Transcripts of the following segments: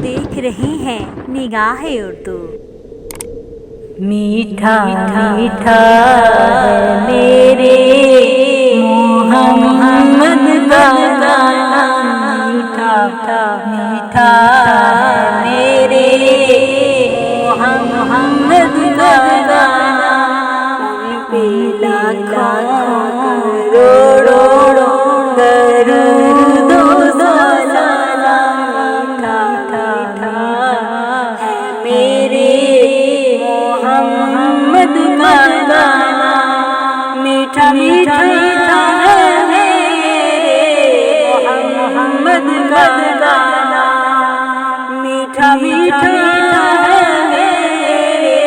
देख रहे हैं निगाहे उर्दू। मीठा मीठा है मेरे मोहम्मद का गाना, मीठा मीठा है मेरे मोहम्मद का गाना। पे लाखों करोड़ों दरूद सलाम, मीठा है मेरे मोहम्मद का गाना, मीठा मीठा है मेरे मोहम्मद का गाना, मीठा मीठा है मेरे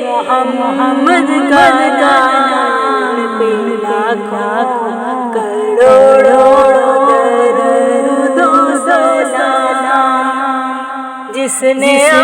मोहम्मद का गाना। पे लाखों करोड़ों दरूद सलाम, जिसने मीठा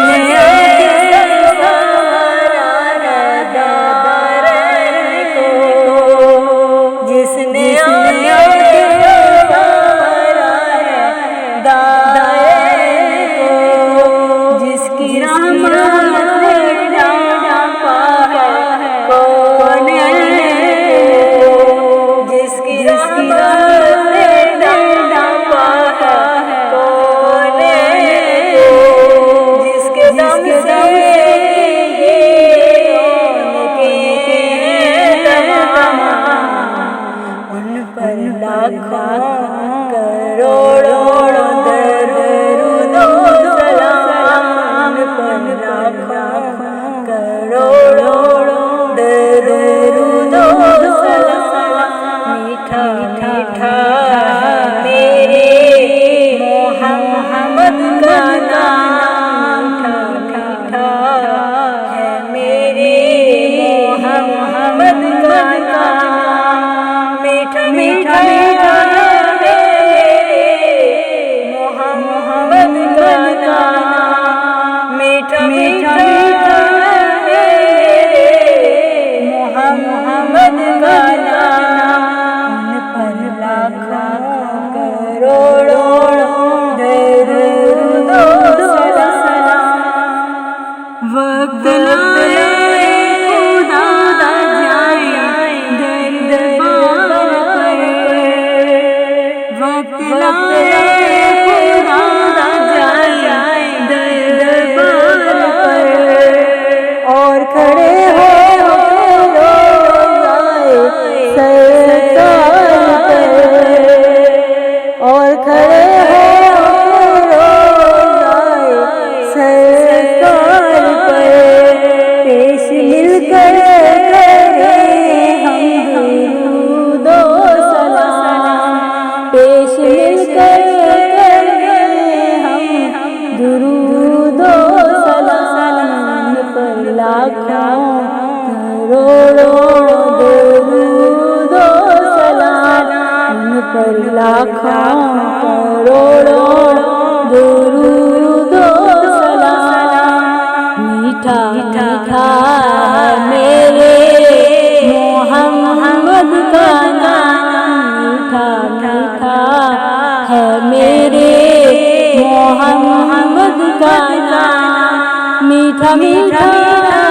मीठा है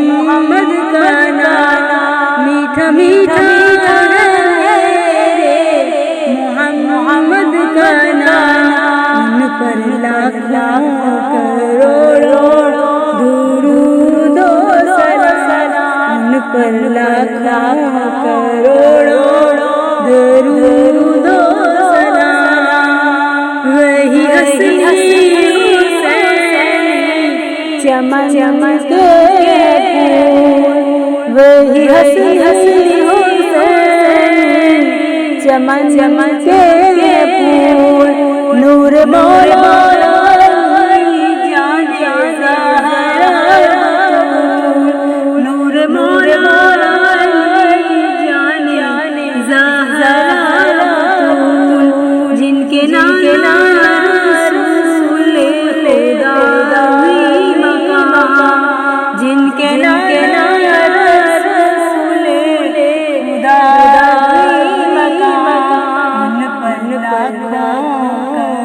मोहम्मद का गाना, मीठा मीठा है मोहम्मद का गाना। उन पर लाखों करोड़ों दुरूद सलाम, उन पर लाखों करोड़ों दुरूद सलाम। वही असली चमक के फूल, वही असली हुसैन चमक के फूल, नूर मौला नूर मौला जिनके नाम जिनके उन पर लाखों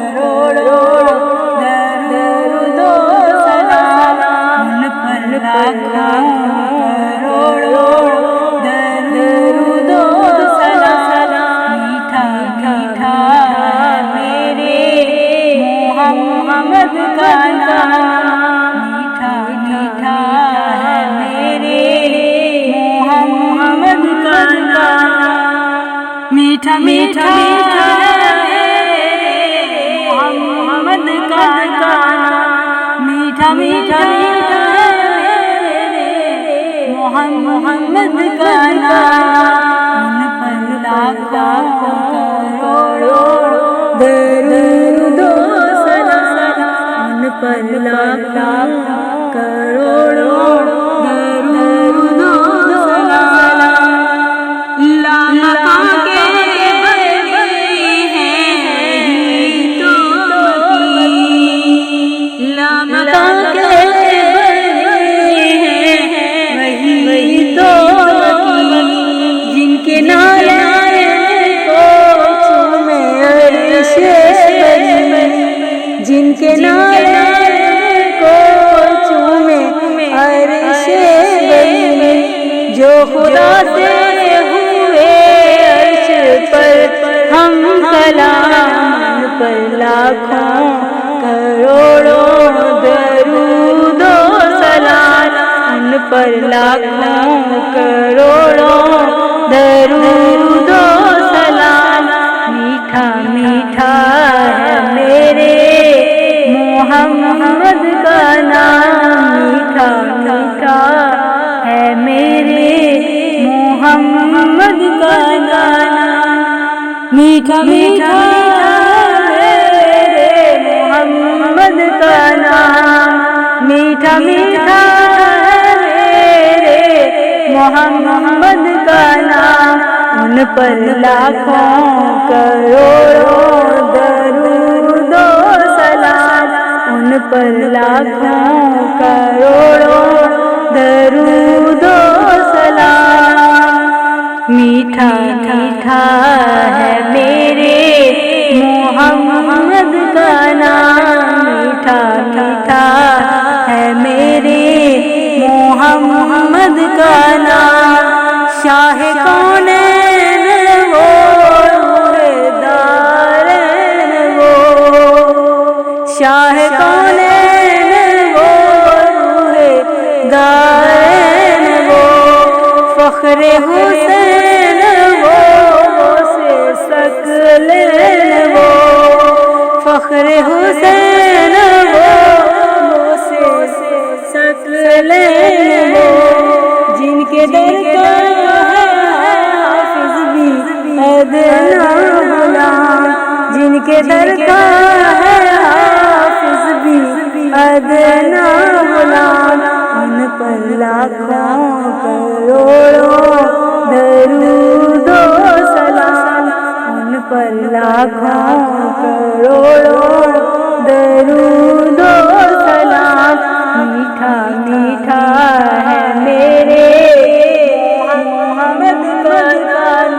मीठा मोहम्मद का नाम, मीठा मीठा मोहम्मद का नाम, उन पर लाखों करोड़ों दरूद सलाम, उन पर लाखों करोड़ों दरूद सलाम। लाका के बनी हैं तो लाका के बनी हैं वही तो जिनके नाले को चूमे अर्शे बरी, जिनके नाले को चूमे अर्शे बरी, जो खुदा से हुए अर्श पर हम कलाम, पर लाखों करोड़ों दरूद सलाम, उन पर लाखों करोड़ों दरूद सलाम। मीठा मीठा है मेरे मोहम्मद का नाम, मीठा मीठा है मेरे मोहम्मद का नाम, मीठा मीठा मेरे मोहम्मद का नाम, मीठा मीठा मोहम्मद का नाम, उन पर लाखों करोड़ों दरूद सलाम, उन पर लाखों करोड़ों दरूद सलाम। मीठा मीठा है मेरे मोहम्मद का नाम, मीठा मीठा है मेरे मोहम्मद का नाम। शाह कौनैन वो दारैन वो, शाह कौनैन वो दारैन वो, फख्रे हुसैन वो से सकलैन वो, फख्रे हुसैन वो से सकलैन वो, जिनके दर का है हाफिज भी अदना गुलाम, जिनके दर का है हाफिज भी अदना गुलाम, उन पर लाखों करोड़ों दरूद सलाम, उन पर लाखों करोड़ों दरूद सलाम। मीठा मीठा है मेरे मोहम्मद का नाम,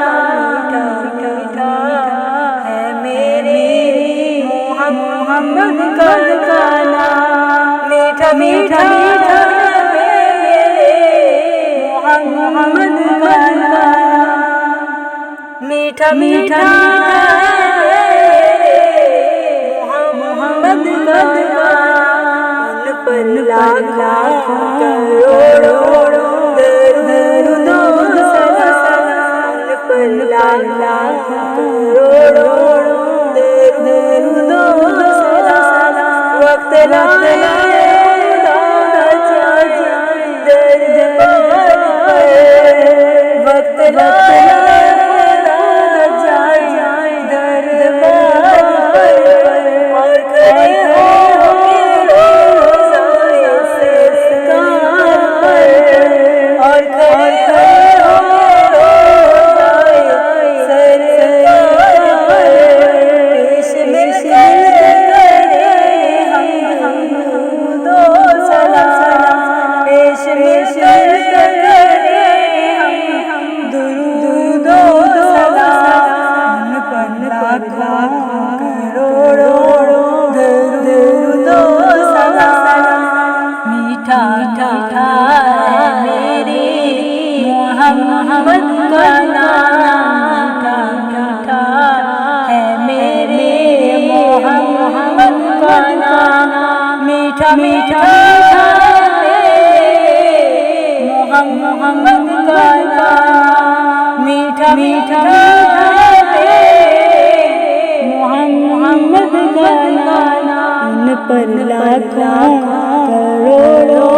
मीठा मीठा है मेरे मोहम्मद का नाम, मीठा मीठा मोहम्मद का नाम, मीठा मीठा मोहम्मद का नाम, उन पर लाखों करोड़ों दरूद सलाम, उन पर लाखों करोड़ों दरूद सलाम। वक्त लाए वक्त लाए और खड़े हो और खड़े हो पेश में हम दो सलाम, पेश में दुरूद सलाम, उन पर लाखों करोड़ों दरूद सलाम। मीठा मीठा है मेरे मोहम्मद का नाम, मीठा मीठा है मेरे मोहम्मद का नाम, मीठा मीठा मोहम्मद का नाम, मीठा मीठा का नाम, उन पर लाखों करोड़ों